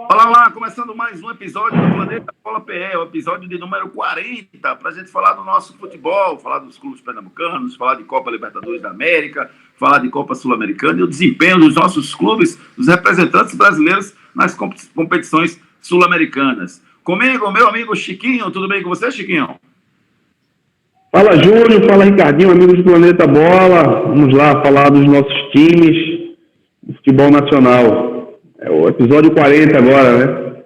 Olá lá, começando mais um episódio do Planeta Bola PE, o episódio de número 40, para a gente falar do nosso futebol, falar dos clubes pernambucanos, falar de Copa Libertadores da América, falar de Copa Sul-Americana e o desempenho dos nossos clubes, dos representantes brasileiros nas competições sul-americanas. Comigo, meu amigo Chiquinho, tudo bem com você, Chiquinho? Fala, Júnior, fala, Ricardinho, amigos do Planeta Bola. Vamos lá falar dos nossos times do futebol nacional. É o episódio 40 agora, né?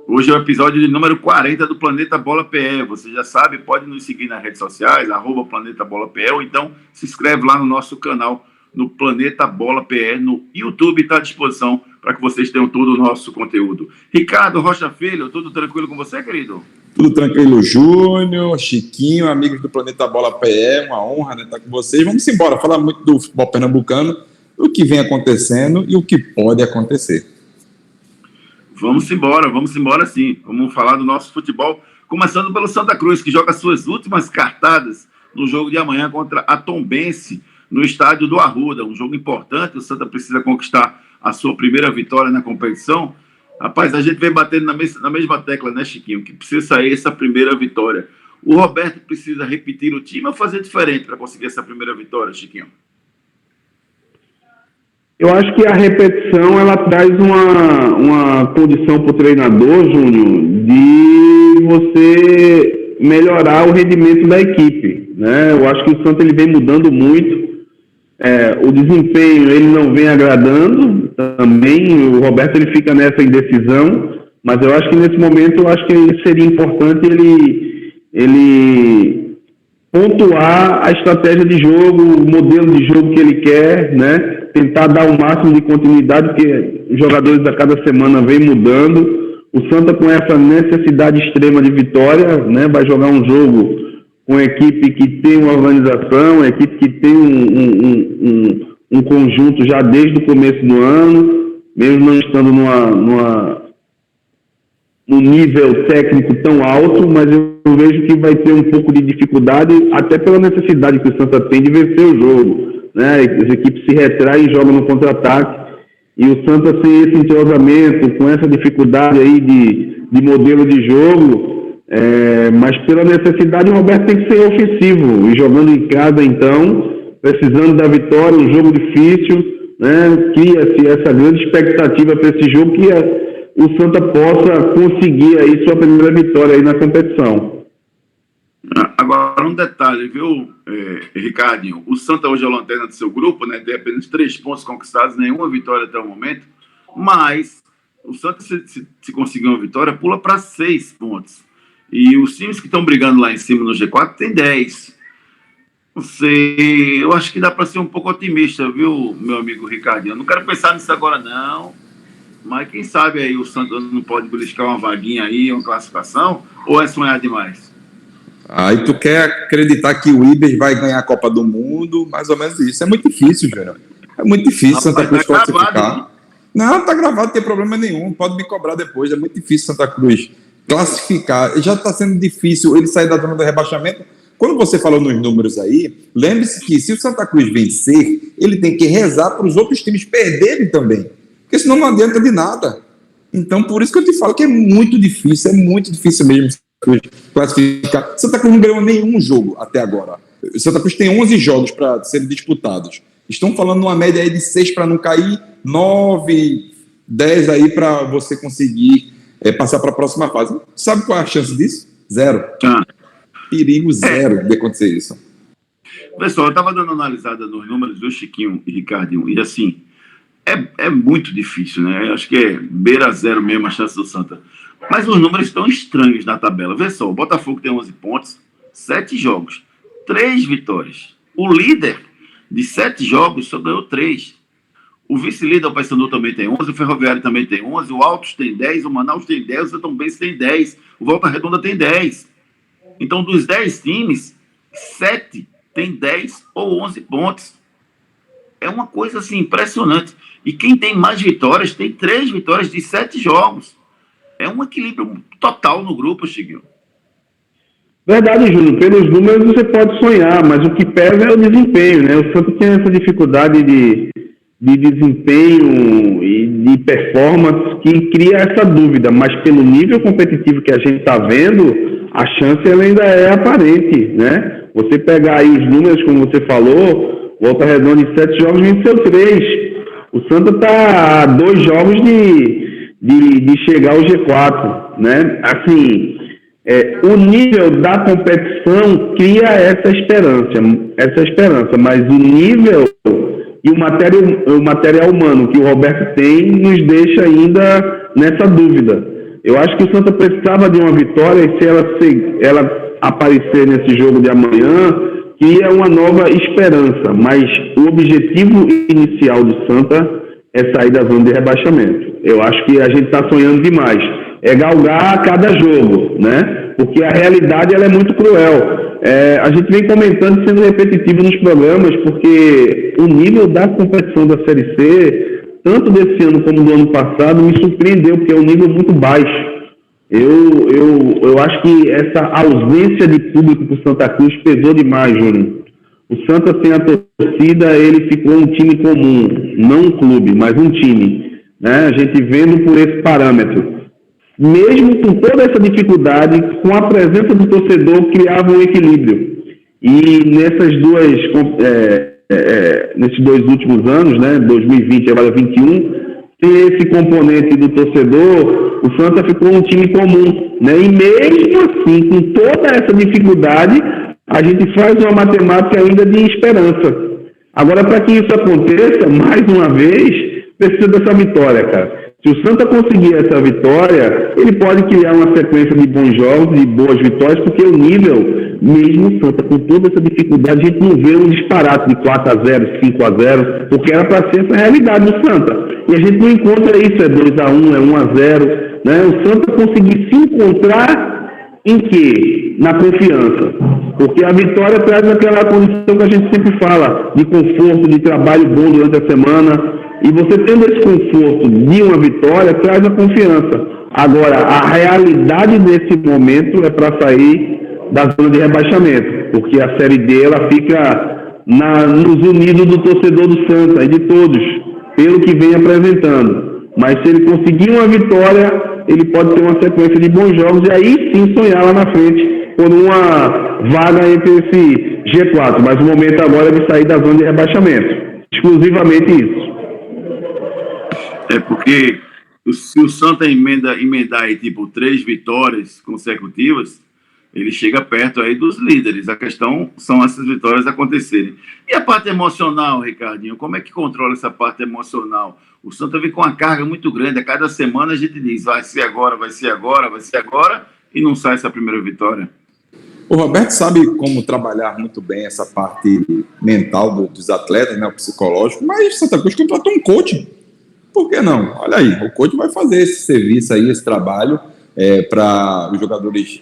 Hoje é o episódio de número 40 do Planeta Bola PE. Você já sabe, pode nos seguir nas redes sociais, @Planeta Bola PE, ou então se inscreve lá no nosso canal, no Planeta Bola PE, no YouTube, está à disposição para que vocês tenham todo o nosso conteúdo. Ricardo Rocha Filho, tudo tranquilo com você, querido? Tudo tranquilo, Júnior, Chiquinho, amigos do Planeta Bola PE, uma honra, né, estar com vocês. Vamos embora, falar muito do futebol pernambucano, o que vem acontecendo e o que pode acontecer. Vamos embora sim. Vamos falar do nosso futebol, começando pelo Santa Cruz, que joga suas últimas cartadas no jogo de amanhã contra a Tombense, no estádio do Arruda. Um jogo importante, o Santa precisa conquistar a sua primeira vitória na competição. Rapaz, a gente vem batendo na mesma tecla, né, Chiquinho? Que precisa sair essa primeira vitória. O Roberto precisa repetir o time ou fazer diferente para conseguir essa primeira vitória, Chiquinho? Eu acho que a repetição, ela traz uma condição para o treinador, Júnior, de você melhorar o rendimento da equipe, né? Eu acho que o Santa ele vem mudando muito. O desempenho ele não vem agradando também. O Roberto ele fica nessa indecisão, mas eu acho que nesse momento seria importante ele pontuar a estratégia de jogo, o modelo de jogo que ele quer, né? Tentar dar o máximo de continuidade, porque os jogadores a cada semana vêm mudando. O Santa, com essa necessidade extrema de vitória, né? Vai jogar um jogo com uma equipe que tem uma organização, uma equipe que tem um conjunto já desde o começo do ano, mesmo não estando num nível técnico tão alto, mas eu vejo que vai ter um pouco de dificuldade, até pela necessidade que o Santa tem de vencer o jogo, né? As equipes se retraem e jogam no contra-ataque, e o Santa sem esse entrosamento, com essa dificuldade aí de modelo de jogo, mas pela necessidade o Roberto tem que ser ofensivo, e jogando em casa então, precisando da vitória, um jogo difícil, né? Cria-se essa grande expectativa para esse jogo, que o Santa possa conseguir aí sua primeira vitória aí na competição. Agora, um detalhe, viu, Ricardinho? O Santa hoje é a lanterna do seu grupo, né? Tem apenas 3 pontos conquistados, nenhuma vitória até o momento, mas o Santa, se conseguir uma vitória, pula para 6 pontos. E os times que estão brigando lá em cima no G4 tem 10. Não sei, eu acho que dá para ser um pouco otimista, viu, meu amigo Ricardinho? Eu não quero pensar nisso agora, não. Mas quem sabe aí o Santa não pode beliscar uma vaguinha aí, uma classificação, ou é sonhar demais? Aí tu quer acreditar que o Iber vai ganhar a Copa do Mundo, mais ou menos isso. É muito difícil, Júnior. É muito difícil Santa Cruz classificar. Não, tá gravado, não tem problema nenhum. Pode me cobrar depois. É muito difícil Santa Cruz classificar. Já está sendo difícil ele sair da zona do rebaixamento. Quando você falou nos números aí, lembre-se que se o Santa Cruz vencer, ele tem que rezar para os outros times perderem também. Porque senão não adianta de nada. Então, por isso que eu te falo que é muito difícil mesmo classificar. Santa Cruz não ganhou nenhum jogo até agora. Santa Cruz tem 11 jogos para serem disputados. Estão falando uma média aí de 6 para não cair, 9, 10 aí para você conseguir passar para a próxima fase. Sabe qual é a chance disso? 0. Perigo 0 de acontecer isso. Pessoal, eu estava dando uma analisada nos números do Chiquinho e Ricardinho, e assim, é muito difícil, né? Eu acho que é beira 0 mesmo a chance do Santa. Mas os números estão estranhos na tabela. Vê só, o Botafogo tem 11 pontos, 7 jogos, 3 vitórias. O líder de 7 jogos só ganhou 3. O vice-líder, o Paysandu, também tem 11, o Ferroviário também tem 11, o Altos tem 10, o Manaus tem 10, o Tombense tem 10, o Volta Redonda tem 10. Então, dos 10 times, 7 tem 10 ou 11 pontos. É uma coisa assim impressionante. E quem tem mais vitórias tem 3 vitórias de 7 jogos. É um equilíbrio total no grupo, Chiquinho. Verdade, Júnior. Pelos números você pode sonhar, mas o que pesa é o desempenho, né? O Santos tem essa dificuldade de de desempenho e de performance que cria essa dúvida, mas pelo nível competitivo que a gente está vendo, a chance ela ainda é aparente, né? Você pegar aí os números, como você falou, Volta Redonda em 7 jogos venceu 3. O Santa está a 2 jogos de chegar ao G4, né? Assim, o nível da competição cria essa esperança, mas o nível e o material humano que o Roberto tem nos deixa ainda nessa dúvida. Eu acho que o Santa precisava de uma vitória e se ela aparecer nesse jogo de amanhã, cria uma nova esperança, mas o objetivo inicial do Santa é sair da zona de rebaixamento. Eu acho que a gente está sonhando demais. É galgar a cada jogo, né? Porque a realidade ela é muito cruel. A gente vem comentando, sendo repetitivo nos programas, porque o nível da competição da Série C, tanto desse ano como do ano passado, me surpreendeu, porque é um nível muito baixo. Eu acho que essa ausência de público para o Santa Cruz pesou demais, Júnior. O Santa, sem a torcida, ele ficou um time comum, não um clube, mas um time, né? A gente vendo por esse parâmetro. Mesmo com toda essa dificuldade, com a presença do torcedor, criava um equilíbrio. E nesses 2 últimos anos, né, 2020 e agora 2021, tem esse componente do torcedor, o Santa ficou um time comum, né? E mesmo assim, com toda essa dificuldade, a gente faz uma matemática ainda de esperança. Agora, para que isso aconteça, mais uma vez, precisa dessa vitória, cara. Se o Santa conseguir essa vitória, ele pode criar uma sequência de bons jogos, de boas vitórias, porque o nível, mesmo o Santa, com toda essa dificuldade, a gente não vê um disparate de 4-0, 5-0, porque era para ser essa realidade do Santa. E a gente não encontra isso, é 2-1, é 1-0, né? O Santa conseguir se encontrar em quê? Na confiança. Porque a vitória traz aquela condição que a gente sempre fala, de conforto, de trabalho bom durante a semana. E você tendo esse conforto de uma vitória, traz a confiança. Agora, a realidade desse momento é para sair da zona de rebaixamento, porque a Série D ela fica nos unidos do torcedor do Santa e de todos, pelo que vem apresentando. Mas se ele conseguir uma vitória, ele pode ter uma sequência de bons jogos e aí sim sonhar lá na frente por uma vaga entre esse G4. Mas o momento agora é de sair da zona de rebaixamento. Exclusivamente isso. Porque se o Santa emendar aí, tipo, 3 vitórias consecutivas, ele chega perto aí dos líderes. A questão são essas vitórias acontecerem. E a parte emocional, Ricardinho, como é que controla essa parte emocional? O Santa vem com uma carga muito grande. A cada semana a gente diz, vai ser agora, vai ser agora, vai ser agora, e não sai essa primeira vitória. O Roberto sabe como trabalhar muito bem essa parte mental dos atletas, né, o psicológico, mas Santa Cruz contratou um coach. Por que não? Olha aí, o coach vai fazer esse serviço aí, esse trabalho para os jogadores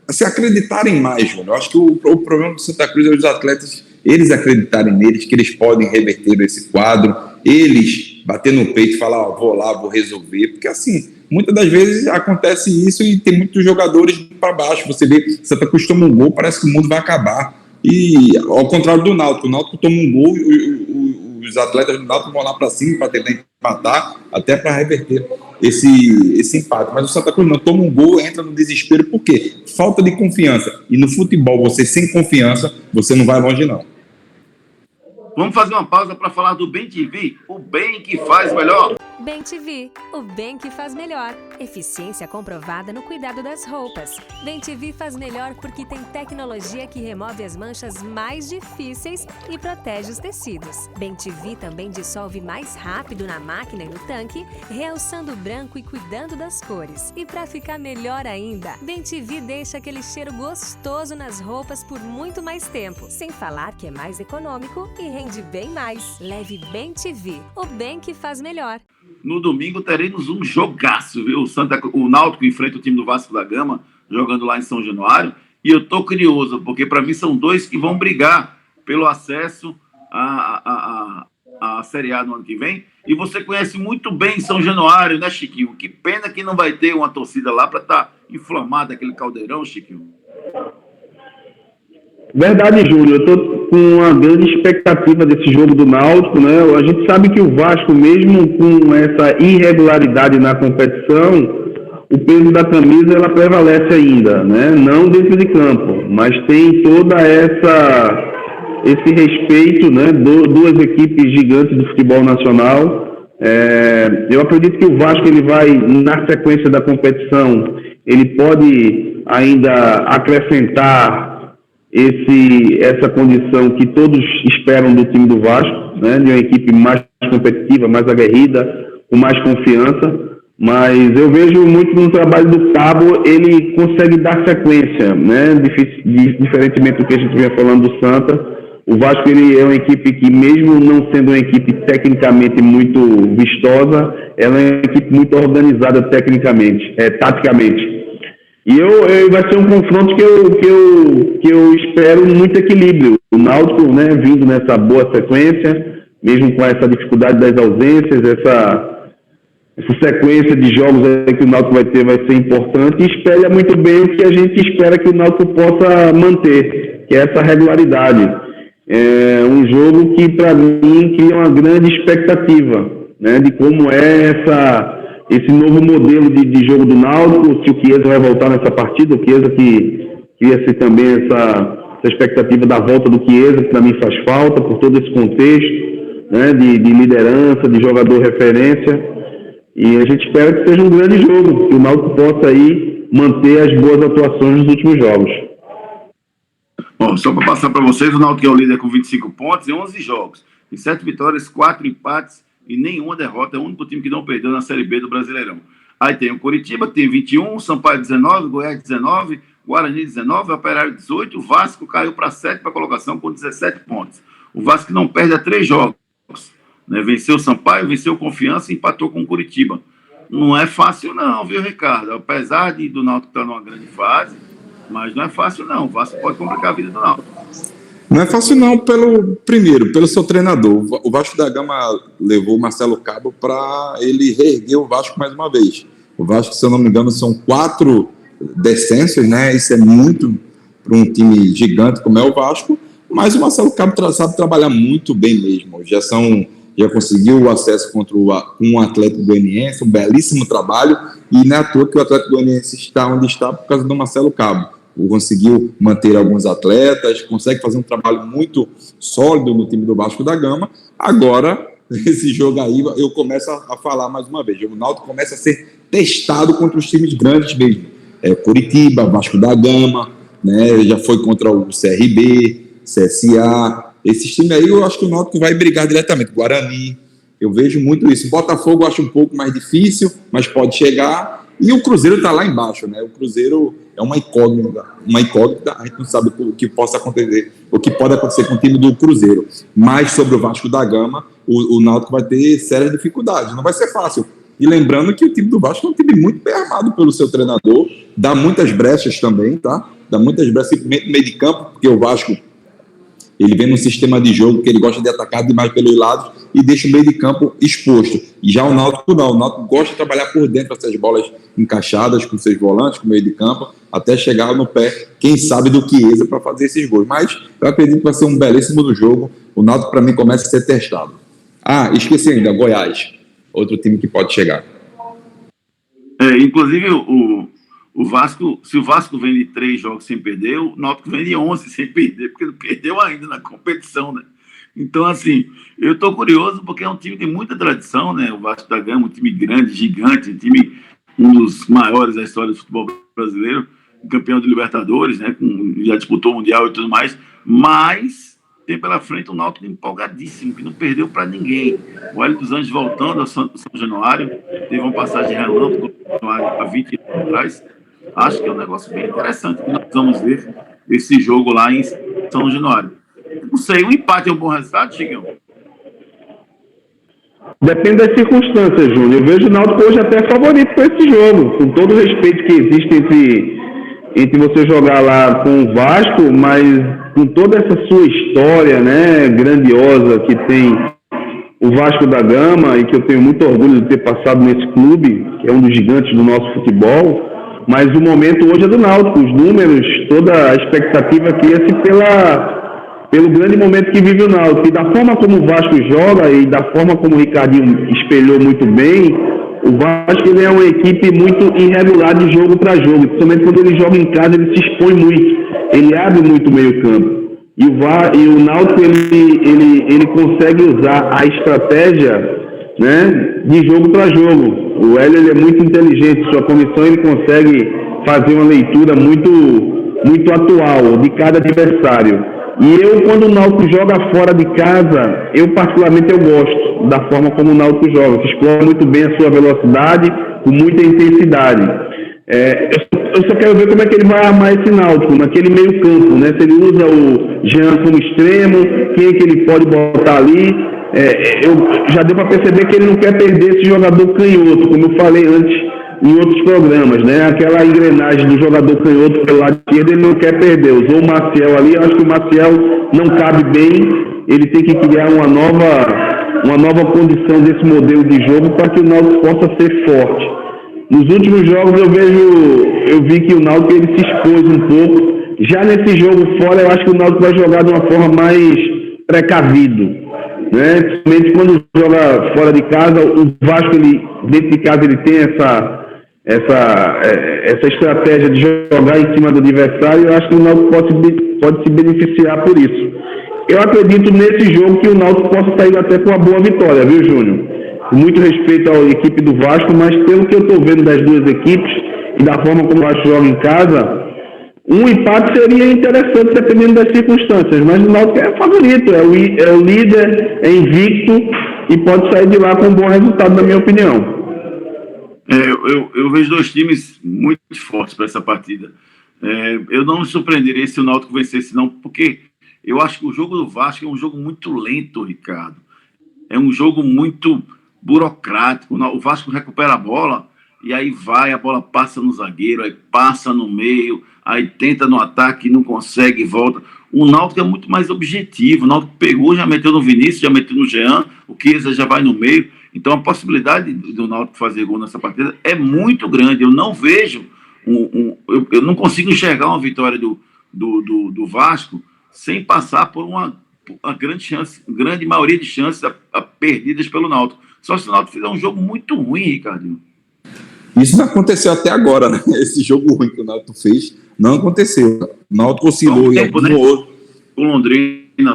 se acreditarem mais, Júnior. Eu acho que o problema do Santa Cruz é os atletas, eles acreditarem neles, que eles podem reverter esse quadro, eles bater no peito e falar, vou lá, vou resolver, porque assim, muitas das vezes acontece isso e tem muitos jogadores para baixo. Você vê, Santa Cruz toma um gol, parece que o mundo vai acabar. E ao contrário do Náutico, o Náutico toma um gol e os atletas do Náutico vão lá para cima para tentar empatar, até para reverter esse empate. Mas o Santa Cruz não toma um gol, entra no desespero. Por quê? Falta de confiança. E no futebol, você sem confiança, você não vai longe, não. Vamos fazer uma pausa para falar do Bem TV, o bem que faz melhor. Bem TV, o bem que faz melhor. Eficiência comprovada no cuidado das roupas. Bem TV faz melhor porque tem tecnologia que remove as manchas mais difíceis e protege os tecidos. Bem TV também dissolve mais rápido na máquina e no tanque, realçando o branco e cuidando das cores. E para ficar melhor ainda, Bem TV deixa aquele cheiro gostoso nas roupas por muito mais tempo. Sem falar que é mais econômico e rende bem mais. Leve Bem TV, o bem que faz melhor. No domingo teremos um jogaço, viu? O Náutico enfrenta o time do Vasco da Gama, jogando lá em São Januário. E eu tô curioso, porque para mim são dois que vão brigar pelo acesso à Série A no ano que vem. E você conhece muito bem São Januário, né, Chiquinho? Que pena que não vai ter uma torcida lá para estar inflamada aquele caldeirão, Chiquinho. Verdade, Júnior. Eu estou com uma grande expectativa desse jogo do Náutico, né? A gente sabe que o Vasco, mesmo com essa irregularidade na competição, o peso da camisa ela prevalece ainda, né? Não dentro de campo, mas tem toda esse respeito, né? Duas equipes gigantes do futebol nacional. Eu acredito que o Vasco ele vai, na sequência da competição, ele pode ainda acrescentar essa condição que todos esperam do time do Vasco, né? De uma equipe mais competitiva, mais aguerrida, com mais confiança. Mas eu vejo muito no trabalho do Cabo, ele consegue dar sequência, né? Diferentemente do que a gente vinha falando do Santa. O Vasco ele é uma equipe que, mesmo não sendo uma equipe tecnicamente muito vistosa, ela é uma equipe muito organizada taticamente. E vai ser um confronto que eu espero muito equilíbrio. O Náutico, né, vindo nessa boa sequência, mesmo com essa dificuldade das ausências, essa sequência de jogos aí que o Náutico vai ter vai ser importante, e espelha muito bem o que a gente espera que o Náutico possa manter, que é essa regularidade. É um jogo que, para mim, cria uma grande expectativa, né, de como é esse novo modelo de jogo do Náutico, se o Chiesa vai voltar nessa partida, o Chiesa que cria também essa expectativa da volta do Chiesa, que para mim faz falta, por todo esse contexto, né, de liderança, de jogador referência. E a gente espera que seja um grande jogo, que o Náutico possa aí manter as boas atuações dos últimos jogos. Bom, só para passar para vocês, o Náutico é o líder com 25 pontos em 11 jogos. Em 7 vitórias, 4 empates e nenhuma derrota. É o único time que não perdeu na Série B do Brasileirão. Aí tem o Coritiba, tem 21, Sampaio 19, Goiás 19, Guarani 19, Operário 18, o Vasco caiu para a 7ª colocação com 17 pontos. O Vasco não perde há 3 jogos. Né? Venceu o Sampaio, venceu o Confiança e empatou com o Coritiba. Não é fácil não, viu, Ricardo? Apesar do Náutico estar numa grande fase, mas não é fácil não. O Vasco pode complicar a vida do Náutico. Não é fácil não, pelo seu treinador. O Vasco da Gama levou o Marcelo Cabo para ele reerguer o Vasco mais uma vez. O Vasco, se eu não me engano, são 4 descensos, né? Isso é muito para um time gigante como é o Vasco, mas o Marcelo Cabo sabe trabalhar muito bem mesmo. Já conseguiu o acesso contra um Atlético Goianiense, um belíssimo trabalho, e não é à toa que o Atlético Goianiense está onde está por causa do Marcelo Cabo. Conseguiu manter alguns atletas, consegue fazer um trabalho muito sólido no time do Vasco da Gama. Agora, esse jogo aí, eu começo a falar mais uma vez, o Náutico começa a ser testado contra os times grandes mesmo. Curitiba, Vasco da Gama, né, já foi contra o CRB, CSA. Esses times aí, eu acho que o Náutico vai brigar diretamente. Guarani, eu vejo muito isso. Botafogo eu acho um pouco mais difícil, mas pode chegar. E o Cruzeiro está lá embaixo, né? O Cruzeiro é uma incógnita. A gente não sabe o que possa acontecer, o que pode acontecer com o time do Cruzeiro. Mas sobre o Vasco da Gama, o Náutico vai ter sérias dificuldades. Não vai ser fácil. E lembrando que o time do Vasco é um time muito bem armado pelo seu treinador. Dá muitas brechas também, tá? Dá muitas brechas, simplesmente no meio de campo, porque o Vasco ele vem num sistema de jogo que ele gosta de atacar demais pelos lados e deixa o meio de campo exposto. E já o Náutico não. O Náutico gosta de trabalhar por dentro essas bolas encaixadas com seus volantes, com o meio de campo, até chegar no pé, quem sabe, do Chiesa para fazer esses gols. Mas eu acredito que vai ser um belíssimo do jogo. O Náutico, para mim, começa a ser testado. Esqueci ainda, Goiás. Outro time que pode chegar. Inclusive, o Vasco, se o Vasco vem de 3 jogos sem perder, o Náutico vem de 11 sem perder, porque não perdeu ainda na competição, né? Então, assim, eu estou curioso porque é um time que tem muita tradição, né? O Vasco da Gama, um time grande, gigante, um dos maiores da história do futebol brasileiro, campeão de Libertadores, né? Já disputou o Mundial e tudo mais, mas tem pela frente um Náutico empolgadíssimo, que não perdeu para ninguém. O Hélio dos Anjos voltando ao São Januário, teve uma passagem relâmpago há 20 anos atrás. Acho que é um negócio bem interessante que nós vamos ver esse jogo lá em São Januário. Não sei, o empate é um bom resultado, Chigão? Depende das circunstâncias, Júnior. Eu vejo o Náutico hoje até favorito para esse jogo, com todo o respeito que existe entre você jogar lá com o Vasco, mas com toda essa sua história, né, grandiosa que tem o Vasco da Gama, e que eu tenho muito orgulho de ter passado nesse clube, que é um dos gigantes do nosso futebol. Mas o momento hoje é do Náutico, os números, toda a expectativa cria-se pelo grande momento que vive o Náutico. E da forma como o Vasco joga e da forma como o Ricardinho espelhou muito bem, o Vasco ele é uma equipe muito irregular de jogo para jogo. Principalmente quando ele joga em casa, ele se expõe muito, ele abre muito o meio campo. E o Náutico ele consegue usar a estratégia, né, de jogo para jogo. O Hélio ele é muito inteligente, sua comissão ele consegue fazer uma leitura muito atual de cada adversário. E quando o Náutico joga fora de casa, eu particularmente gosto da forma como o Náutico joga, que explora muito bem a sua velocidade, com muita intensidade. Eu só quero ver como é que ele vai armar esse Náutico, naquele meio campo, né? Se ele usa o Jean como extremo, quem é que ele pode botar ali. Já deu para perceber que ele não quer perder esse jogador canhoto, como eu falei antes em outros programas, né? Aquela engrenagem do jogador canhoto pelo lado esquerdo, ele não quer perder. Usou o Maciel ali, eu acho que o Maciel não cabe bem, ele tem que criar uma nova condição desse modelo de jogo para que o Náutico possa ser forte. Nos últimos jogos eu vi que o Náutico ele se expôs um pouco. Já nesse jogo fora, eu acho que o Náutico vai jogar de uma forma mais precavido, né? Principalmente quando joga fora de casa, o Vasco dentro de casa ele tem essa estratégia de jogar em cima do adversário. Eu acho que o Náutico pode se beneficiar por isso. Eu acredito nesse jogo que o Náutico possa sair até com uma boa vitória, viu, Júnior? Com muito respeito à equipe do Vasco, mas pelo que eu estou vendo das duas equipes e da forma como o Vasco joga em casa, um empate seria interessante dependendo das circunstâncias, mas o Náutico é favorito, é o líder, é invicto e pode sair de lá com um bom resultado, na minha opinião. Eu vejo dois times muito fortes para essa partida. Eu não me surpreenderia se o Náutico vencesse, não, porque eu acho que o jogo do Vasco é um jogo muito lento, Ricardo. É um jogo muito burocrático. O Vasco recupera a bola e aí a bola passa no zagueiro, aí passa no meio, aí tenta no ataque, não consegue e volta. O Náutico é muito mais objetivo. O Náutico pegou, já meteu no Vinícius, já meteu no Jean, o Chiesa já vai no meio. Então a possibilidade do Náutico fazer gol nessa partida é muito grande. Eu não vejo, eu não consigo enxergar uma vitória do Vasco sem passar por uma grande maioria de chances perdidas pelo Náutico. Só se o Náutico fizer um jogo muito ruim, Ricardinho. Isso não aconteceu até agora, né? Esse jogo ruim que o Náutico fez não aconteceu. O Náutico oscilou em algum outro. O Londrina.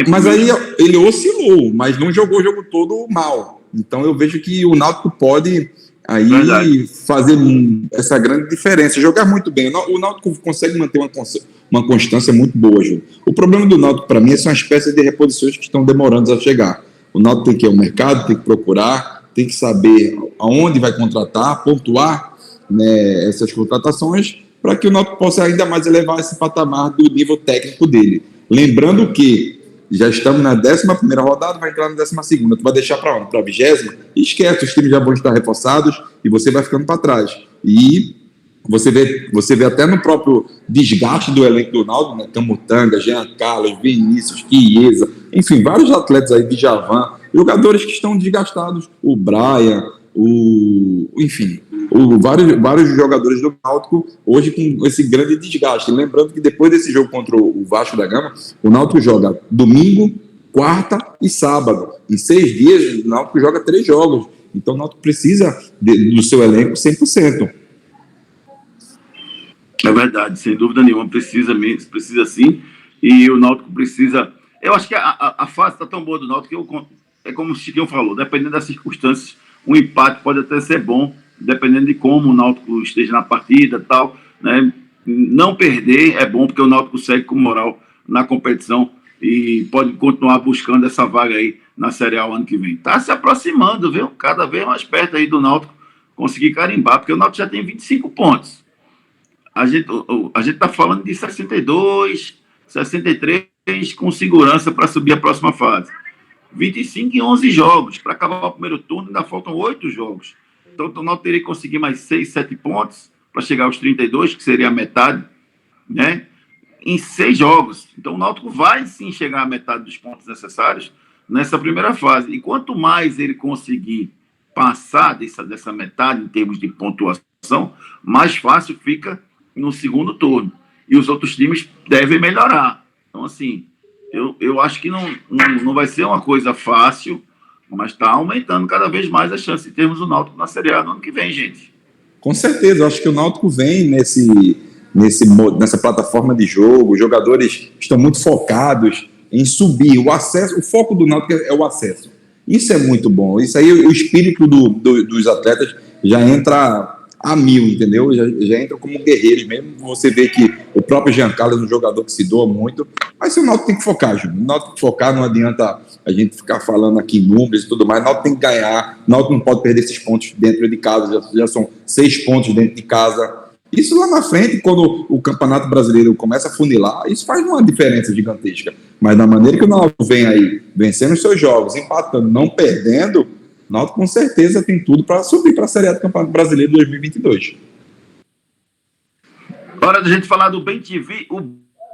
Mas aí ele oscilou, mas não jogou o jogo todo mal. Então eu vejo que o Náutico pode aí fazer essa grande diferença, jogar muito bem. O Náutico consegue manter uma constância muito boa, Ju. O problema do Náutico, para mim, é uma espécie de reposições que estão demorando a chegar. O Náutico tem que ir ao mercado, tem que procurar, tem que saber aonde vai contratar, pontuar, né, essas contratações, para que o Náutico possa ainda mais elevar esse patamar do nível técnico dele. Lembrando que já estamos na 11ª rodada, vai entrar na 12ª. Tu vai deixar para onde? Para a 20ª? Esquece, os times já vão estar reforçados e você vai ficando para trás. E você vê até no próprio desgaste do elenco do Náutico, né? Camutanga, Jean Carlos, Vinícius, Chiesa, enfim, vários atletas aí, Djavan, jogadores que estão desgastados, o Brian, vários jogadores do Náutico hoje com esse grande desgaste. Lembrando que depois desse jogo contra o Vasco da Gama, o Náutico joga domingo, quarta e sábado. Em 6 dias, o Náutico joga 3 jogos. Então o Náutico precisa do seu elenco 100%. É verdade, sem dúvida nenhuma, precisa sim, e o Náutico precisa... Eu acho que a fase está tão boa do Náutico que é como o Chiquinho falou, dependendo das circunstâncias, um empate pode até ser bom, dependendo de como o Náutico esteja na partida e tal, né? Não perder é bom, porque o Náutico segue com moral na competição e pode continuar buscando essa vaga aí na Série A o ano que vem. Está se aproximando, viu? Cada vez mais perto aí do Náutico conseguir carimbar, porque o Náutico já tem 25 pontos. A gente está falando de 62, 63 com segurança para subir a próxima fase. 25 em 11 jogos. Para acabar o primeiro turno, ainda faltam 8 jogos. Então, o Náutico teria que conseguir mais 6, 7 pontos para chegar aos 32, que seria a metade, né? Em 6 jogos. Então, o Náutico vai sim chegar à metade dos pontos necessários nessa primeira fase. E quanto mais ele conseguir passar dessa metade em termos de pontuação, mais fácil fica no segundo turno. E os outros times devem melhorar. Então, assim, eu acho que não vai ser uma coisa fácil, mas está aumentando cada vez mais a chance de termos o Náutico na Série A no ano que vem, gente. Com certeza, eu acho que o Náutico vem nessa plataforma de jogo, os jogadores estão muito focados em subir, o foco do Náutico é o acesso. Isso é muito bom, isso aí o espírito dos atletas já entra a mil, entendeu? Já entra como guerreiros mesmo. Você vê que o próprio Jean Carlos é um jogador que se doa muito, mas o Náutico tem que focar, Júnior. O Náutico tem que focar, não adianta a gente ficar falando aqui números e tudo mais. O Náutico tem que ganhar, o Náutico não pode perder esses pontos dentro de casa, já são 6 pontos dentro de casa. Isso lá na frente, quando o Campeonato Brasileiro começa a funilar, isso faz uma diferença gigantesca. Mas da maneira que o Náutico vem aí, vencendo os seus jogos, empatando, não perdendo, o Náutico com certeza tem tudo para subir para a Série A do Campeonato Brasileiro 2022. Hora de a gente falar do Bem TV, o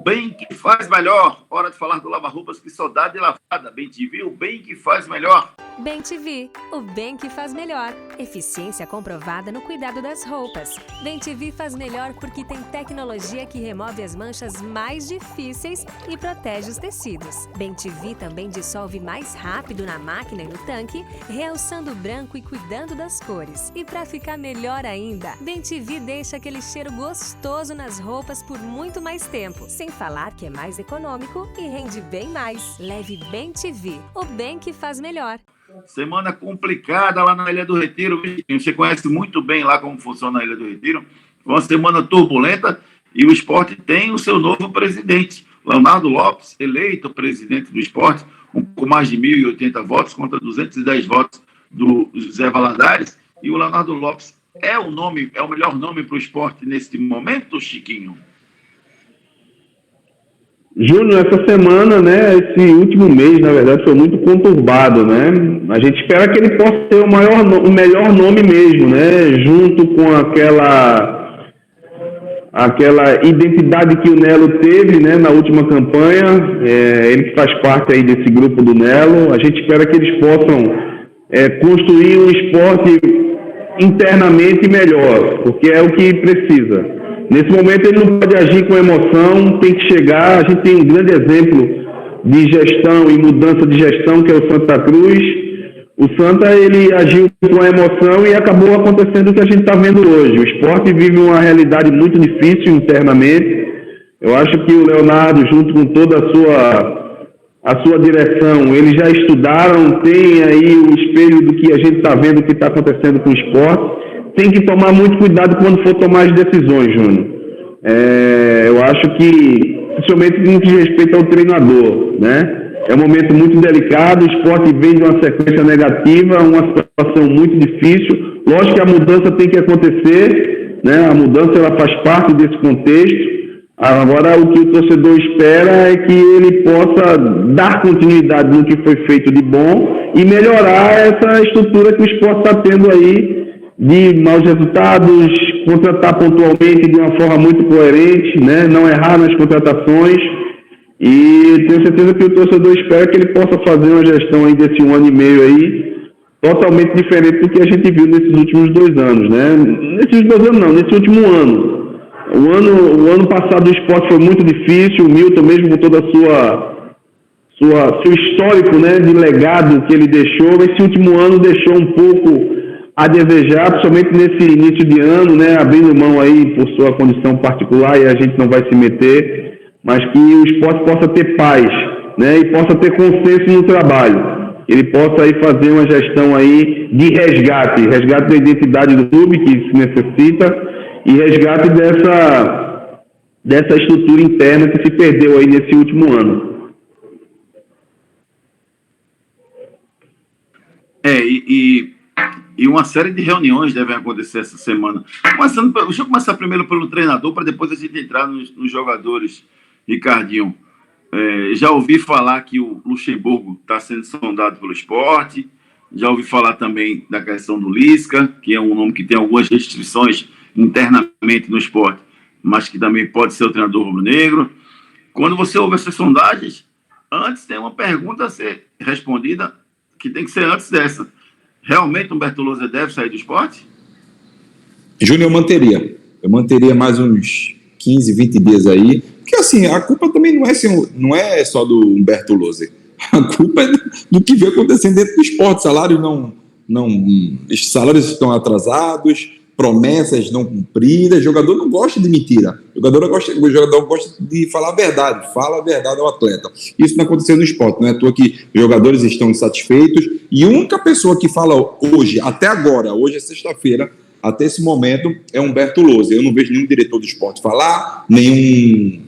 bem que faz melhor. Hora de falar do lava-roupas que só dá de lavada. Bem TV, o bem que faz melhor. Bem TV, o bem que faz melhor. Eficiência comprovada no cuidado das roupas. Bem TV faz melhor porque tem tecnologia que remove as manchas mais difíceis e protege os tecidos. Bem TV também dissolve mais rápido na máquina e no tanque, realçando o branco e cuidando das cores. E para ficar melhor ainda, Bem TV deixa aquele cheiro gostoso nas roupas por muito mais tempo. Sem falar que é mais econômico e rende bem mais. Leve Bem TV, o bem que faz melhor. Semana complicada lá na Ilha do Retiro. Você conhece muito bem lá como funciona a Ilha do Retiro. Foi uma semana turbulenta e o Sport tem o seu novo presidente. Leonardo Lopes, eleito presidente do Sport, com mais de 1.080 votos contra 210 votos do Zé Valadares. E o Leonardo Lopes é o melhor nome para o Sport nesse momento, Chiquinho? Júnior, essa semana, né, esse último mês, na verdade, foi muito conturbado, né? A gente espera que ele possa ter o melhor nome mesmo, né? Junto com aquela identidade que o Nelo teve, né, na última campanha, ele que faz parte aí desse grupo do Nelo. A gente espera que eles possam construir um esporte internamente melhor, porque é o que precisa. Nesse momento ele não pode agir com emoção, tem que chegar. A gente tem um grande exemplo de gestão e mudança de gestão, que é o Santa Cruz. O Santa, ele agiu com emoção e acabou acontecendo o que a gente está vendo hoje. O Sport vive uma realidade muito difícil internamente. Eu acho que o Leonardo, junto com toda a sua direção, eles já estudaram, tem aí o espelho do que a gente está vendo, o que está acontecendo com o Sport. Tem que tomar muito cuidado quando for tomar as decisões, Júnior. Eu acho que, principalmente no que diz respeito ao treinador, né? É um momento muito delicado, o Sport vem de uma sequência negativa, uma situação muito difícil. Lógico que a mudança tem que acontecer, né? A mudança ela faz parte desse contexto. Agora, o que o torcedor espera é que ele possa dar continuidade no que foi feito de bom e melhorar essa estrutura que o Sport está tendo aí, de maus resultados, contratar pontualmente de uma forma muito coerente, né? Não errar nas contratações, e tenho certeza que o torcedor espera que ele possa fazer uma gestão aí desse 1 ano e meio aí, totalmente diferente do que a gente viu nesses últimos 2 anos, né? Nesses 2 anos não, nesse último ano. O ano passado o Sport foi muito difícil, o Milton, mesmo com toda seu histórico, né, de legado que ele deixou, esse último ano deixou um pouco a desejar, principalmente nesse início de ano, né, abrindo mão aí por sua condição particular, e a gente não vai se meter, mas que o Sport possa ter paz, né, e possa ter consenso no trabalho. Ele possa aí fazer uma gestão aí de resgate da identidade do clube que se necessita, e resgate dessa estrutura interna que se perdeu aí nesse último ano. E uma série de reuniões devem acontecer essa semana. Deixa eu começar primeiro pelo treinador, para depois a gente entrar nos jogadores, Ricardinho. Já ouvi falar que o Luxemburgo está sendo sondado pelo Sport. Já ouvi falar também da questão do Lisca, que é um nome que tem algumas restrições internamente no Sport, mas que também pode ser o treinador rubro-negro. Quando você ouve essas sondagens, antes tem uma pergunta a ser respondida, que tem que ser antes dessa. Realmente Humberto Lousa deve sair do Sport? Júnior, eu manteria mais uns 15, 20 dias aí, porque assim, a culpa também não é só do Humberto Lohse, a culpa é do que vem acontecendo dentro do esporte. Os salários estão atrasados, promessas não cumpridas, jogador não gosta de mentira, o jogador gosta de falar a verdade, fala a verdade ao atleta. Isso não aconteceu no esporte, não é à toa que os jogadores estão insatisfeitos, e a única pessoa que fala hoje, até agora, hoje é sexta-feira, até esse momento, é Humberto Lohse. Eu não vejo nenhum diretor do esporte falar, nenhum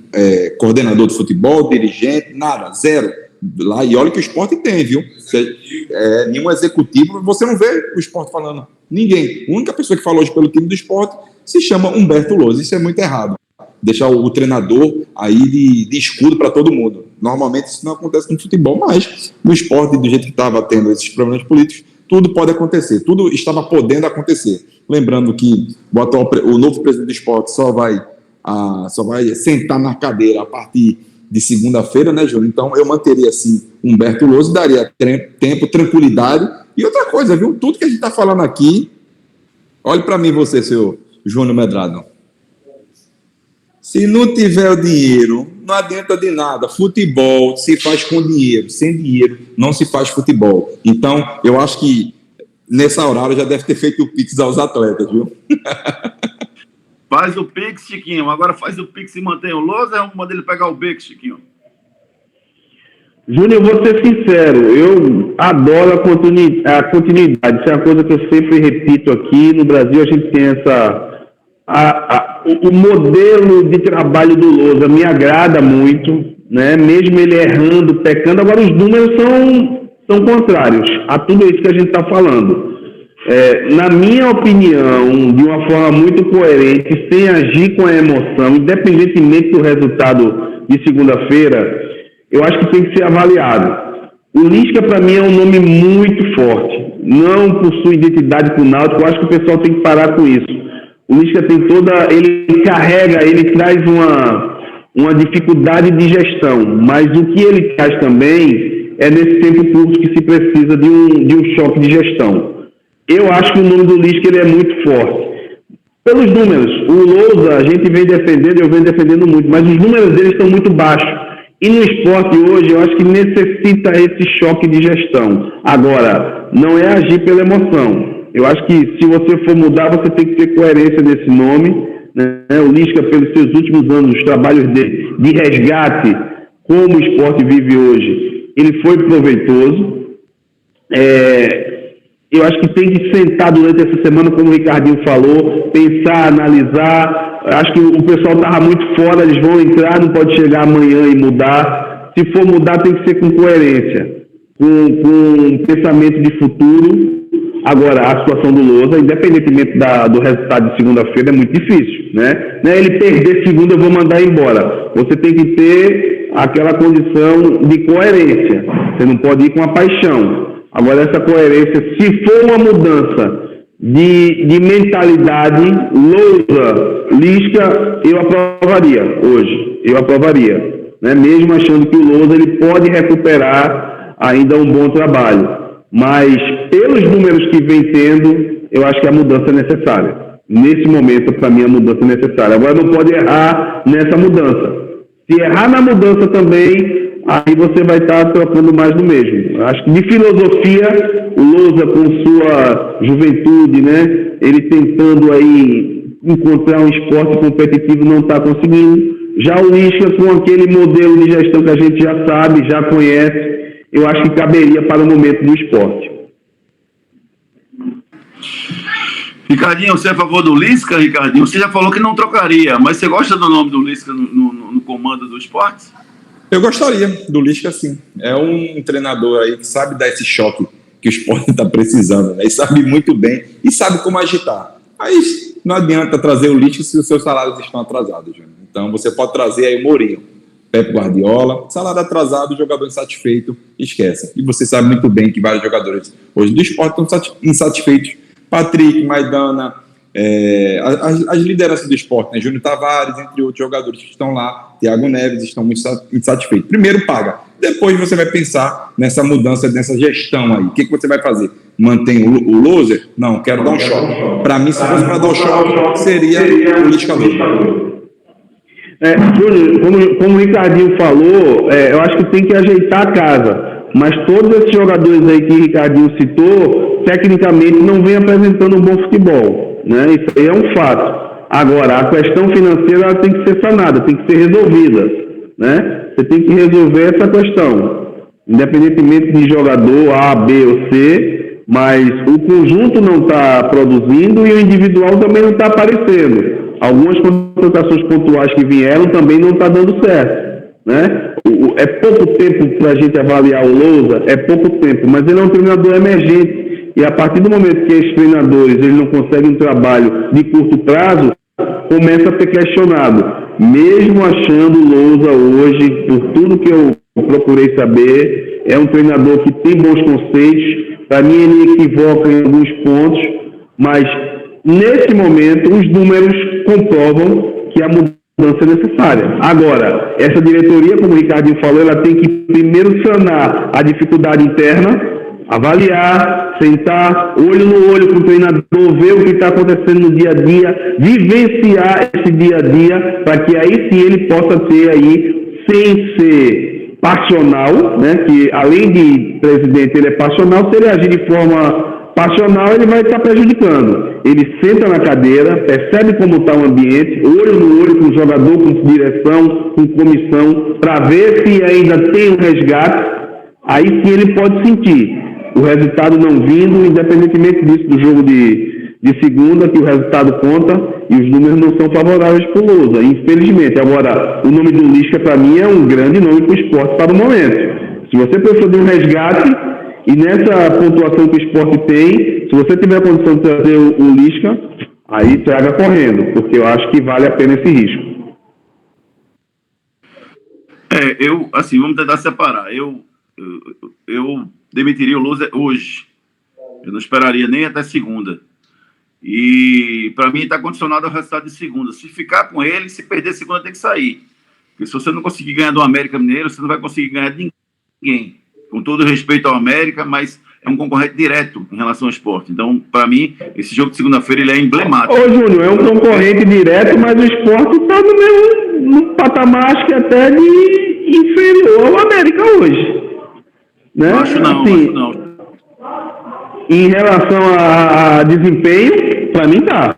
coordenador de futebol, dirigente, nada, zero. Lá, e olha que o esporte tem, viu? Nenhum executivo, você não vê o esporte falando. Ninguém. A única pessoa que falou hoje pelo time do esporte se chama Humberto Lohse. Isso é muito errado. Deixar o treinador aí de escudo para todo mundo. Normalmente isso não acontece no futebol, mas no esporte, do jeito que estava tendo esses problemas políticos, tudo pode acontecer. Tudo estava podendo acontecer. Lembrando que o novo presidente do esporte só vai sentar na cadeira a partir de segunda-feira, né, Júnior? Então, eu manteria, assim, Humberto Lohse, daria tempo, tranquilidade. E outra coisa, viu? Tudo que a gente está falando aqui, olhe para mim você, seu Júnior Medrado. Se não tiver o dinheiro, não adianta de nada. Futebol se faz com dinheiro. Sem dinheiro, não se faz futebol. Então, eu acho que nessa hora já deve ter feito o Pix aos atletas, viu? Faz o Pix, Chiquinho. Agora faz o Pix e mantém o Lohse, é uma dele pegar o beco, Chiquinho? Júnior, eu vou ser sincero, eu adoro a continuidade. Isso é uma coisa que eu sempre repito aqui. No Brasil, a gente tem o modelo de trabalho do Lohse me agrada muito, né? Mesmo ele errando, pecando. Agora, os números são contrários a tudo isso que a gente está falando. Na minha opinião, de uma forma muito coerente, sem agir com a emoção, independentemente do resultado de segunda-feira, eu acho que tem que ser avaliado. O Lisca, para mim, é um nome muito forte. Não possui identidade com o Náutico. Eu acho que o pessoal tem que parar com isso. O Lisca tem ele traz uma dificuldade de gestão, mas o que ele traz também é nesse tempo curto que se precisa de um choque de gestão. Eu acho que o nome do Lisca ele é muito forte. Pelos números, o Lohse a gente vem defendendo, eu venho defendendo muito, mas os números dele estão muito baixos. E no esporte hoje, eu acho que necessita esse choque de gestão. Agora, não é agir pela emoção. Eu acho que se você for mudar, você tem que ter coerência nesse nome, né? O Lisca, pelos seus últimos anos, os trabalhos dele de resgate, como o esporte vive hoje, ele foi proveitoso. Eu acho que tem que sentar durante essa semana, como o Ricardinho falou, pensar, analisar. Acho que o pessoal estava muito fora, eles vão entrar, não pode chegar amanhã e mudar. Se for mudar, tem que ser com coerência, com um pensamento de futuro. Agora, a situação do Lohse, independentemente do resultado de segunda-feira, é muito difícil, né? Não é ele perder segunda, eu vou mandar embora. Você tem que ter aquela condição de coerência. Você não pode ir com a paixão. Agora, essa coerência, se for uma mudança de mentalidade, Lohse, Lisca, eu aprovaria hoje. Eu aprovaria. Né? Mesmo achando que o Lohse ele pode recuperar ainda um bom trabalho. Mas, pelos números que vem tendo, eu acho que a mudança é necessária. Nesse momento, para mim, a mudança é necessária. Agora, não pode errar nessa mudança. Se errar na mudança também, aí você vai estar trocando mais do mesmo. Acho que de filosofia, o Lohse com sua juventude, né, ele tentando aí encontrar um esporte competitivo, não está conseguindo. Já o Lisca, com aquele modelo de gestão que a gente já sabe, já conhece, eu acho que caberia para o momento do esporte. Ricardinho, você é a favor do Lisca, Ricardinho? Você já falou que não trocaria, mas você gosta do nome do Lisca no comando do esporte? Eu gostaria do Lisca, sim. É um treinador aí que sabe dar esse choque que o esporte está precisando, né? E sabe muito bem, e sabe como agitar. Aí não adianta trazer o Lisca se os seus salários estão atrasados, Júnior. Então você pode trazer aí o Mourinho, Pep Guardiola, salário atrasado, jogador insatisfeito, esquece. E você sabe muito bem que vários jogadores hoje do esporte estão insatisfeitos. Patrick, Maidana, As lideranças do esporte, né? Júnior Tavares, entre outros jogadores que estão lá, Thiago Neves, estão muito insatisfeitos. Primeiro paga, depois você vai pensar nessa mudança, nessa gestão aí. O que você vai fazer? Mantém o loser? Não, quero dar um choque. Para mim, se fosse para dar um choque, seria o Lisca loser. Júnior, como o Ricardinho falou, eu acho que tem que ajeitar a casa. Mas todos esses jogadores aí que o Ricardinho citou, tecnicamente não vem apresentando um bom futebol, né? Isso aí é um fato. Agora, a questão financeira ela tem que ser sanada, tem que ser resolvida, né? Você tem que resolver essa questão, independentemente de jogador A, B ou C, mas o conjunto não está produzindo e o individual também não está aparecendo. Algumas contratações pontuais que vieram também não está dando certo, né? É pouco tempo para a gente avaliar o Lousa, é pouco tempo, mas ele é um treinador emergente e a partir do momento que esses treinadores eles não conseguem um trabalho de curto prazo, começa a ser questionado. Mesmo achando o Lousa hoje, por tudo que eu procurei saber, é um treinador que tem bons conceitos, para mim ele equivoca em alguns pontos, mas nesse momento os números comprovam que a mudança é necessária. Agora, essa diretoria, como o Ricardinho falou, ela tem que primeiro sanar a dificuldade interna, avaliar, sentar, olho no olho com o treinador, ver o que está acontecendo no dia a dia, vivenciar esse dia a dia, para que aí sim ele possa ter aí, sem ser passional, né, que além de presidente ele é passional, se ele agir de forma passional, ele vai estar prejudicando. Ele senta na cadeira, percebe como está o ambiente, olho no olho com o jogador, com direção, com comissão, para ver se ainda tem um resgate, aí sim ele pode sentir o resultado não vindo, independentemente disso do jogo de segunda, que o resultado conta e os números não são favoráveis para o Lousa, infelizmente. Agora, o nome do Lisca, para mim, é um grande nome para o esporte para o momento. Se você precisa de um resgate, e nessa pontuação que o esporte tem, se você tiver a condição de trazer o Lisca, aí traga correndo, porque eu acho que vale a pena esse risco. Vamos tentar separar. Eu demitiria o Lousa hoje. Eu não esperaria nem até segunda. E, para mim, está condicionado ao resultado de segunda. Se ficar com ele, se perder segunda, tem que sair. Porque se você não conseguir ganhar do América Mineiro, você não vai conseguir ganhar de ninguém. Com todo respeito ao América, mas é um concorrente direto em relação ao esporte. Então, para mim, esse jogo de segunda-feira ele é emblemático. Ô, Júnior, é um concorrente direto, mas o esporte está no patamar, acho que até de inferior ao América hoje. Né? Acho não. Em relação a desempenho, para mim tá.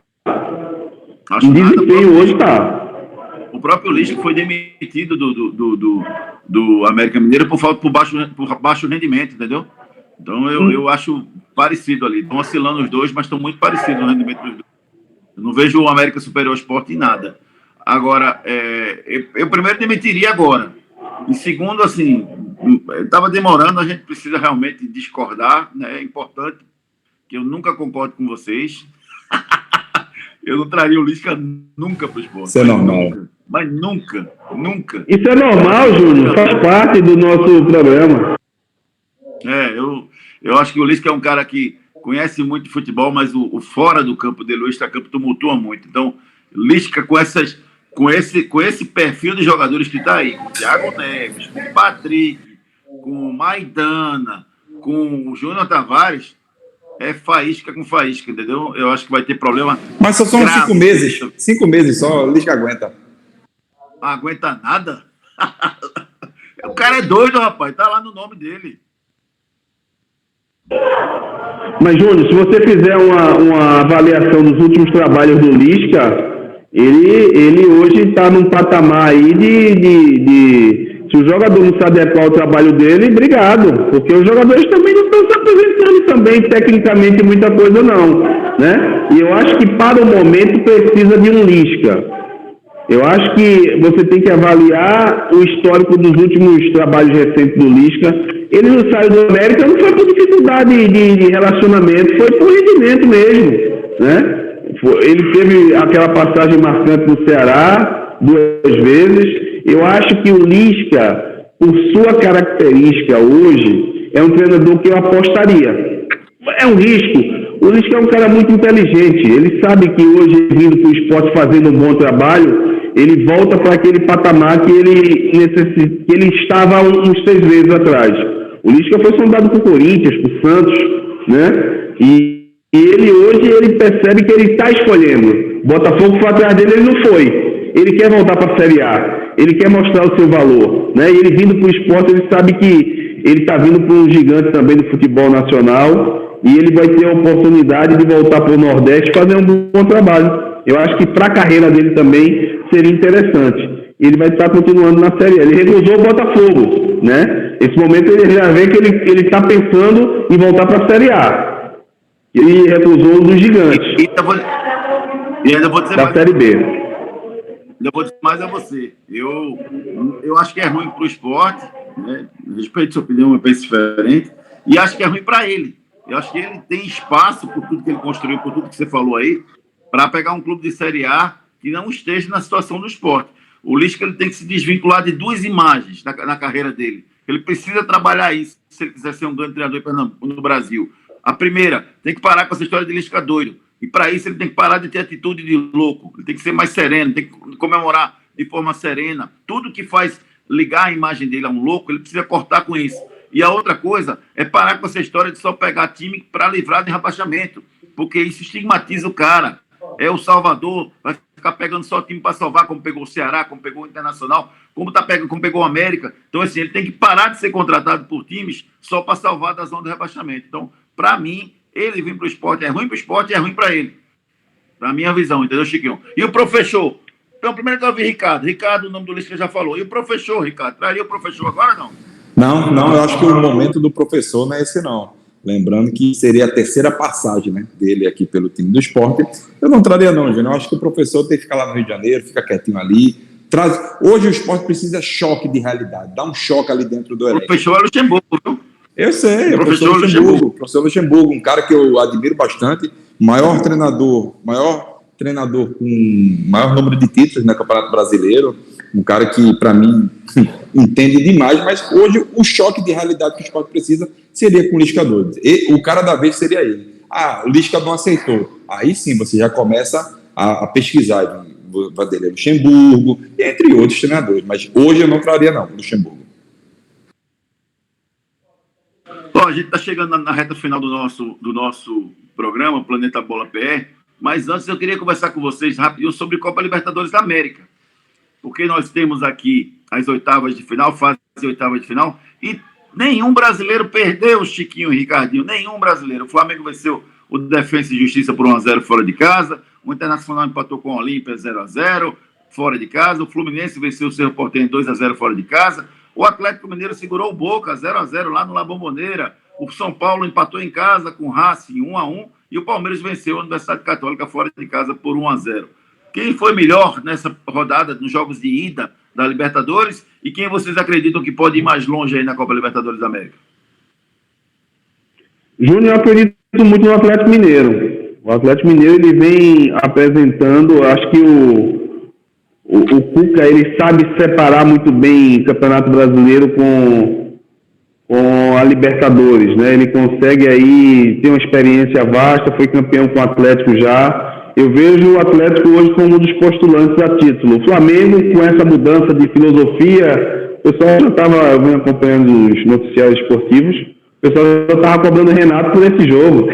Em desempenho hoje tá. O próprio Lisca foi demitido do América Mineiro por baixo rendimento, entendeu? Então eu acho parecido ali. Estão oscilando os dois, mas estão muito parecidos no rendimento dos dois. Eu não vejo o América superior ao esporte em nada. Agora, eu primeiro demitiria agora. E segundo, assim, estava demorando, a gente precisa realmente discordar, né? É importante que eu nunca concordo com vocês. Eu não traria o Lisca nunca para o esporte. Isso é normal. Mas nunca. Isso é normal, Júnior, faz parte do nosso programa. Eu acho que o Lisca é um cara que conhece muito de futebol, mas o fora do campo dele, o extracampo, tumultua muito. Então, Lisca com esse perfil de jogadores que está aí, com o Thiago Neves, com o Patrick, com o Maidana, com o Júnior Tavares, é faísca com faísca, entendeu? Eu acho que vai ter problema. Mas só são 5 meses. 5 meses só, o Lisca aguenta. Não aguenta nada? O cara é doido, rapaz. Tá lá no nome dele. Mas, Júnior, se você fizer uma avaliação dos últimos trabalhos do Lisca, ele hoje está num patamar aí se o jogador não se adequar ao trabalho dele, obrigado, porque os jogadores também não estão se apresentando também tecnicamente muita coisa não, né? E eu acho que para o momento precisa de um Lisca. Eu acho que você tem que avaliar o histórico dos últimos trabalhos recentes do Lisca. Ele não saiu do América, não foi por dificuldade de relacionamento, foi por rendimento mesmo, né? Ele teve aquela passagem marcante no Ceará 2 vezes. Eu acho que o Lisca, por sua característica hoje, é um treinador que eu apostaria. É um risco. O Lisca é um cara muito inteligente. Ele sabe que hoje, vindo para o esporte fazendo um bom trabalho, ele volta para aquele patamar que ele estava uns 6 meses atrás. O Lisca foi sondado para o Corinthians, para o Santos, né? E ele hoje ele percebe que ele está escolhendo. Botafogo foi atrás dele, ele não foi. Ele quer voltar para a Série A. Ele quer mostrar o seu valor, né? E ele vindo para o esporte, ele sabe que ele está vindo para um gigante também do futebol nacional e ele vai ter a oportunidade de voltar para o Nordeste e fazer um bom trabalho. Eu acho que para a carreira dele também seria interessante. Ele vai estar continuando na Série A. Ele recusou o Botafogo, né? Esse momento ele já vê que ele está pensando em voltar para a Série A. Ele recusou um dos gigantes. E ainda vou dizer da mais. Série B. Ainda vou dizer mais a você. Eu acho que é ruim para o esporte, né? Respeito sua opinião, eu penso diferente. E acho que é ruim para ele. Eu acho que ele tem espaço por tudo que ele construiu, por tudo que você falou aí, para pegar um clube de Série A que não esteja na situação do esporte. O Lisca ele tem que se desvincular de 2 imagens na carreira dele. Ele precisa trabalhar isso se ele quiser ser um grande treinador no Brasil. A primeira, tem que parar com essa história de Lisca doido. E para isso ele tem que parar de ter atitude de louco. Ele tem que ser mais sereno, tem que comemorar de forma serena. Tudo que faz ligar a imagem dele a um louco, ele precisa cortar com isso. E a outra coisa é parar com essa história de só pegar time para livrar de rebaixamento. Porque isso estigmatiza o cara. É o Salvador, vai ficar pegando só time para salvar, como pegou o Ceará, como pegou o Internacional, como pegou o América. Então, assim, ele tem que parar de ser contratado por times só para salvar da zona do rebaixamento. Então, para mim, ele vir para o esporte é ruim para o esporte e é ruim para ele. Na minha visão, entendeu, Chiquinho? E o professor? Então, primeiro que eu vi Ricardo. Ricardo, o nome do Lisca já falou. E o professor, Ricardo? Traria o professor agora ou não? Não, eu acho que o momento do professor não é esse, não. Lembrando que seria a 3ª passagem, né, dele aqui pelo time do esporte. Eu não traria não, Júnior. Eu acho que o professor tem que ficar lá no Rio de Janeiro, fica quietinho ali. Hoje o esporte precisa choque de realidade, dá um choque ali dentro do elenco. O professor é Luxemburgo, viu? Eu sei, o professor Luxemburgo. Professor Luxemburgo, um cara que eu admiro bastante, maior treinador com maior número de títulos no Campeonato Brasileiro, um cara que, para mim, entende demais, mas hoje o choque de realidade que o esporte precisa seria com o Lisca doido. E o cara da vez seria ele. O Lisca não aceitou. Aí sim, você já começa a pesquisar. Vanderlei Luxemburgo, entre outros treinadores. Mas hoje eu não traria, não, o Luxemburgo. Bom, a gente está chegando na reta final do nosso programa, Planeta Bola PR, mas antes eu queria conversar com vocês rapidinho sobre Copa Libertadores da América. Porque nós temos aqui as oitavas de final, fase de oitavas de final, e nenhum brasileiro perdeu, Chiquinho e Ricardinho, nenhum brasileiro. O Flamengo venceu o Defensa e Justiça por 1-0 fora de casa, o Internacional empatou com o Olímpia 0-0 fora de casa, o Fluminense venceu o Cerro Porteño 2-0 fora de casa, o Atlético Mineiro segurou o Boca 0-0 lá no La Bombonera, o São Paulo empatou em casa com o Racing 1-1 e o Palmeiras venceu a Universidade Católica fora de casa por 1-0. Quem foi melhor nessa rodada, nos jogos de ida da Libertadores, e quem vocês acreditam que pode ir mais longe aí na Copa Libertadores da América? Júnior, eu acredito muito no Atlético Mineiro. O Atlético Mineiro ele vem apresentando, acho que o Cuca ele sabe separar muito bem o Campeonato Brasileiro com a Libertadores, né? Ele consegue aí ter uma experiência vasta, foi campeão com o Atlético já. Eu vejo o Atlético hoje como um dos postulantes a título. O Flamengo, com essa mudança de filosofia, o pessoal já estava acompanhando os noticiários esportivos, o pessoal já estava cobrando o Renato por esse jogo.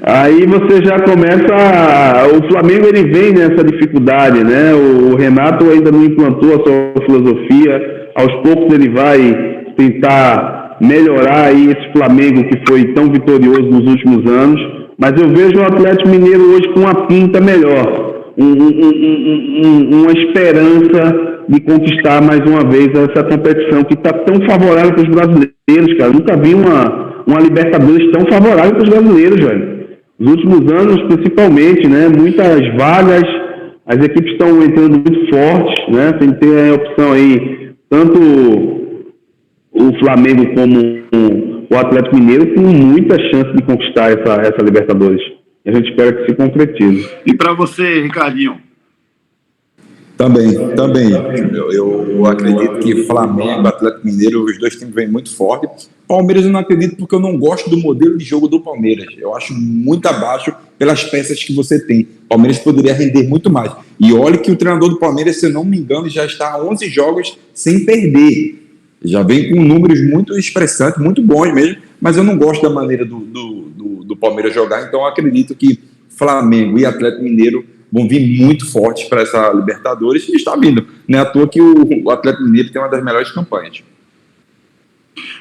Aí você já começa... O Flamengo ele vem nessa dificuldade, né? O Renato ainda não implantou a sua filosofia. Aos poucos ele vai tentar melhorar aí esse Flamengo que foi tão vitorioso nos últimos anos. Mas eu vejo o Atlético Mineiro hoje com uma pinta melhor, uma esperança de conquistar mais uma vez essa competição que está tão favorável para os brasileiros, cara. Eu nunca vi uma Libertadores tão favorável para os brasileiros, velho. Nos últimos anos, principalmente, né? Muitas vagas, as equipes estão entrando muito fortes, né? Tem que ter a opção aí, tanto o Flamengo como o Atlético Mineiro, com muita chance de conquistar essa Libertadores. E a gente espera que se concretize. E para você, Ricardinho? Também. Eu acredito que Flamengo, Atlético Mineiro, os dois times vêm muito forte. Palmeiras eu não acredito porque eu não gosto do modelo de jogo do Palmeiras. Eu acho muito abaixo pelas peças que você tem. O Palmeiras poderia render muito mais. E olha que o treinador do Palmeiras, se eu não me engano, já está há 11 jogos sem perder. Já vem com números muito expressantes, muito bons mesmo, mas eu não gosto da maneira do Palmeiras jogar, então eu acredito que Flamengo e Atlético Mineiro vão vir muito fortes para essa Libertadores, e está vindo. Não é à toa que o Atlético Mineiro tem uma das melhores campanhas.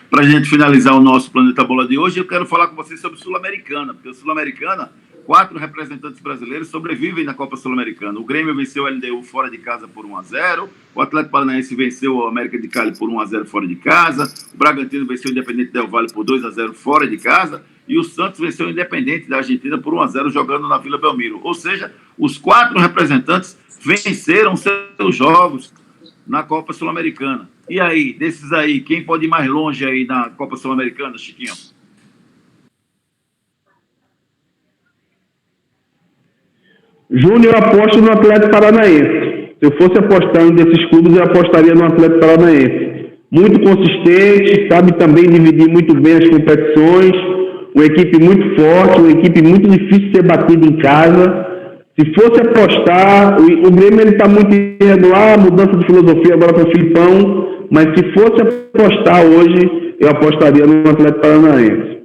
Para a gente finalizar o nosso Planeta Bola de hoje, eu quero falar com vocês sobre Sul-Americana, porque a Sul-Americana, 4 representantes brasileiros sobrevivem na Copa Sul-Americana. O Grêmio venceu o LDU fora de casa por 1-0, o Atlético Paranaense venceu o América de Cali por 1-0 fora de casa, o Bragantino venceu o Independente Del Valle por 2-0 fora de casa, e o Santos venceu o Independente da Argentina por 1-0 jogando na Vila Belmiro. Ou seja, os 4 representantes venceram seus jogos na Copa Sul-Americana. E aí, desses aí, quem pode ir mais longe aí na Copa Sul-Americana, Chiquinho? Júnior, eu aposto no Atlético Paranaense. Se eu fosse apostar em desses clubes, eu apostaria no Atlético Paranaense. Muito consistente, sabe também dividir muito bem as competições, uma equipe muito forte, uma equipe muito difícil de ser batida em casa. Se fosse apostar, o Grêmio está muito irregular, mudança de filosofia agora com o Filipão, mas se fosse apostar hoje, eu apostaria no Atlético Paranaense.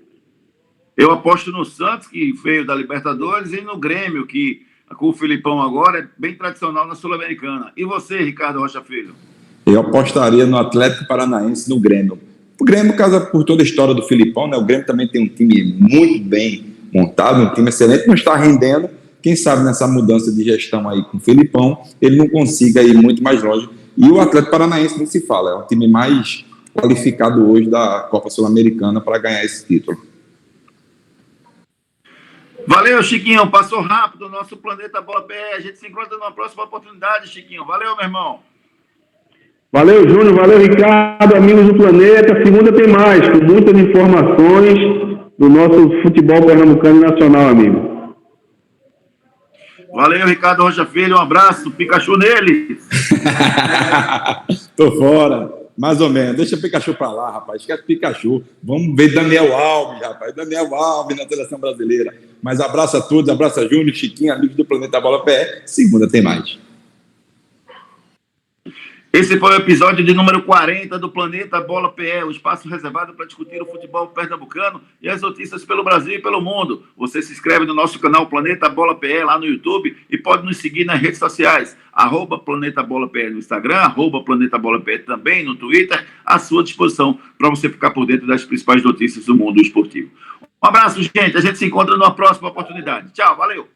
Eu aposto no Santos, que veio da Libertadores, e no Grêmio, que com o Filipão agora é bem tradicional na Sul-Americana. E você, Ricardo Rocha Filho? Eu apostaria no Atlético Paranaense, no Grêmio. O Grêmio, por toda a história do Filipão, né? O Grêmio também tem um time muito bem montado, um time excelente, não está rendendo. Quem sabe nessa mudança de gestão aí com o Filipão, ele não consiga ir muito mais longe. E o Atlético Paranaense nem se fala, é o time mais qualificado hoje da Copa Sul-Americana para ganhar esse título. Valeu, Chiquinho. Passou rápido o nosso Planeta Bola PE. A gente se encontra numa próxima oportunidade, Chiquinho. Valeu, meu irmão. Valeu, Júnior. Valeu, Ricardo. Amigos do Planeta. Segunda tem mais, com muitas informações do nosso futebol pernambucano e nacional, amigo. Valeu, Ricardo Rocha Filho. Um abraço. Pikachu nele. Tô fora. Mais ou menos. Deixa o Pikachu pra lá, rapaz. Esquece Pikachu. Vamos ver Daniel Alves, rapaz. Daniel Alves na seleção brasileira. Mas abraço a todos. Abraço a Júnior, Chiquinho, amigos do Planeta Bola PE. Segunda tem mais. Esse foi o episódio de número 40 do Planeta Bola PE, o espaço reservado para discutir o futebol pernambucano e as notícias pelo Brasil e pelo mundo. Você se inscreve no nosso canal Planeta Bola PE lá no YouTube e pode nos seguir nas redes sociais, @Planeta Bola PE no Instagram, @Planeta Bola PE também no Twitter, à sua disposição para você ficar por dentro das principais notícias do mundo esportivo. Um abraço, gente. A gente se encontra numa próxima oportunidade. Tchau, valeu!